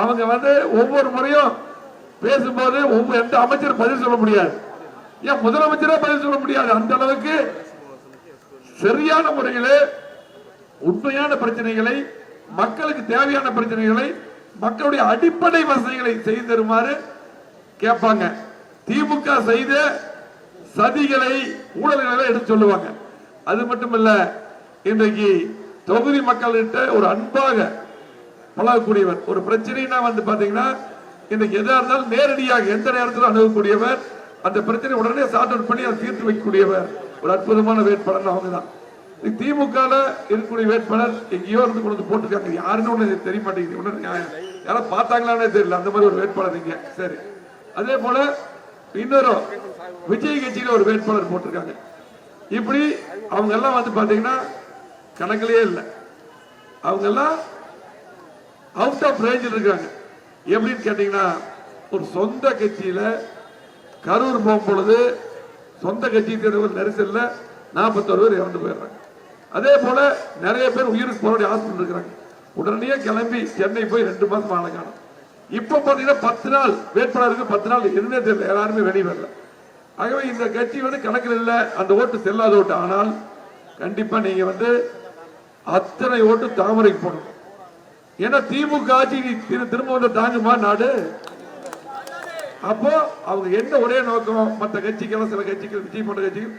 அவங்க ஒவ்வொரு முறையும் பேசும்போது எந்த அமைச்சரும் பதில் சொல்ல முடியாது. ஏன் முதலமைச்சரே பதில் சொல்ல முடியாது? அந்த அளவுக்கு சரியான முறையில் உண்மையான பிரச்சனைகளை, மக்களுக்கு தேவையான பிரச்சனைகளை, மக்களுடைய அடிப்படை வசதிகளை செய்து தருமாறு கேட்பாங்க. திமுக செய்த சதிகளை, ஊழல்களை எடுத்து சொல்லுவாங்க. அது மட்டுமல்ல, இன்றைக்கு தொகுதி மக்கள்கிட்ட ஒரு அன்பாக பழகக்கூடியவர். ஒரு பிரச்சனைனா பாத்தீங்கன்னா இன்றைக்கு எதா இருந்தாலும் நேரடியாக எந்த நேரத்தில் அணுகக்கூடியவர், அந்த பிரச்சனை உடனே சார்ட் அவுட் பண்ணி அதை தீர்த்து வைக்கக்கூடியவர். ஒரு அற்புதமான வேட்பாளர் அவங்க தான். திமுக இருக்கக்கூடிய வேட்பாளர் எங்கேயோ இருந்து கொண்டு போட்டுருக்காங்க. யாருன்னு ஒண்ணு தெரிய மாட்டேங்குது. யாரும் பார்த்தாங்களானே தெரியல. அந்த மாதிரி ஒரு வேட்பாளர் இங்க. சரி, அதே போல இன்னொரு விஜய் கட்சியில ஒரு வேட்பாளர் போட்டிருக்காங்க. இப்படி அவங்க எல்லாம் பாத்தீங்கன்னா கணக்கிலேயே இல்லை. அவங்க எல்லாம் அவுட் ஆஃப் ரேஞ்சில் இருக்காங்க. எப்படின்னு கேட்டீங்கன்னா, ஒரு சொந்த கட்சியில கரூர் போகும் பொழுது சொந்த கட்சி தேர்தல் நெரிசல்ல 41 பேர் இறந்து போயிடுறாங்க. அதே போல நிறைய பேர் உயிருக்கு போராடி ஹாஸ்பிட்டல் இருக்கிறாங்க. உடனே கிளம்பி சென்னை போய் 2 மாசம் ஆன காணும். இப்ப பாத்தீங்கன்னா 10 நாள் வேட்பாளருக்கு 10 நாள் என்ன தெரியல, யாருமே வெளியே வரல. ஆகவே இந்த கட்சி கணக்கில் இல்ல, அந்த ஓட்டு செல்லாத ஓட்டு. ஆனால் கண்டிப்பா நீங்க அத்தனை ஓட்டு தாமரைக்கு போடணும். ஏன்னா திமுக ஆட்சி திரும்ப தாங்குமா நாடு? அப்போ அவங்க என்ன ஒரே நோக்கம், மற்ற கட்சிகள், சில கட்சிகள், விஜய் போன்ற கட்சிகள்,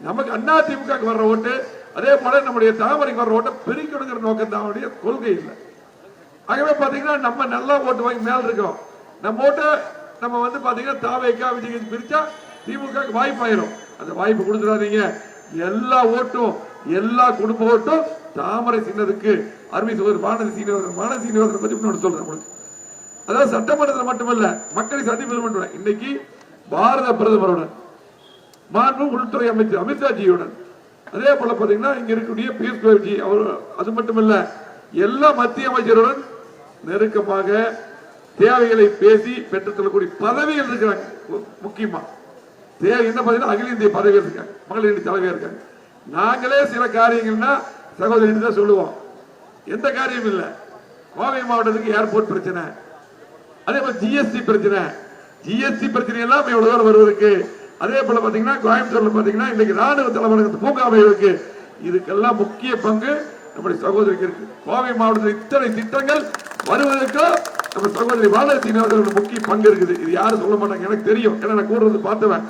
நமக்கு அண்ணா திமுக வர்ற ஓட்டு, அதே போல நம்முடைய தாமரைக்கு வர்ற ஓட்டை பிரிக்கணுங்கிற நோக்கம் தான் அவருடைய கொள்கை இல்லை. ஆகவே பாத்தீங்கன்னா நம்ம நல்லா ஓட்டு வாங்கி மேல இருக்கோம். நம்ம ஓட்டை நம்ம பாத்தீங்கன்னா தாவேக்கா விஜய் பிரிச்சா திமுக வாய்ப்பாயிரும். அந்த வாய்ப்பு கொடுத்துடாதீங்க. எல்லா ஓட்டும், எல்லா குடும்ப ஓட்டும் தாமரை சின்னதுக்கு. அருமை சகோதரர் வானதி சீனிவாசன் பத்தி சொல்றேன் உங்களுக்கு. அதாவது சட்டமன்றத்தில் மட்டுமல்ல, மக்களை சந்திப்பது மட்டும். இன்னைக்கு பாரத பிரதமருடன், மாண்பு உள்துறை அமைச்சர் அமித்ஷாஜியுடன், அதே போல பாத்தீங்கன்னா இங்க இருக்கக்கூடிய பியூஷ் கோயல்ஜி அவர், அது மட்டுமல்ல எல்லா மத்திய அமைச்சருடன் நெருக்கமாக தேவைகளை பேசி பெற்றுத் தரக்கூடிய பதவிகள் இருக்கிறாங்க. முக்கியமா என்ன பாத்தீங்கன்னா அகில இந்திய பதவிகள் இருக்காங்க, மகளிர் தலைவர் இருக்காங்க. நாங்களே சில காரியங்கள்னா சகோதரி தான் சொல்லுவோம். எந்த காரியம் இல்ல. கோவை மாவட்டத்துக்கு ஏர்போர்ட் பிரச்சனை, அதே போல ஜிஎஸ்டி பிரச்சனை, ஜிஎஸ்டி பிரச்சனை எல்லாம் இவ்வளவு தூரம் வருவதற்கு. அதே போல பாத்தீங்கன்னா கோயம்புத்தூர்ல பாத்தீங்கன்னா இன்னைக்கு ராணுவ தலைவர்கள் பூங்கா அமைவதற்கு, இதுக்கெல்லாம் முக்கிய பங்கு நம்முடைய சகோதரிக்கு இருக்கு. கோவை மாவட்டத்தில் இத்தனை திட்டங்கள் வருவதற்கு நம்ம சகோதரி வானதி அவர்களுக்கு முக்கிய பங்கு இருக்குது. இது யாரும் சொல்ல மாட்டாங்க, எனக்கு தெரியும். ஏன்னா நான் கூடுறது பார்த்துவேன்.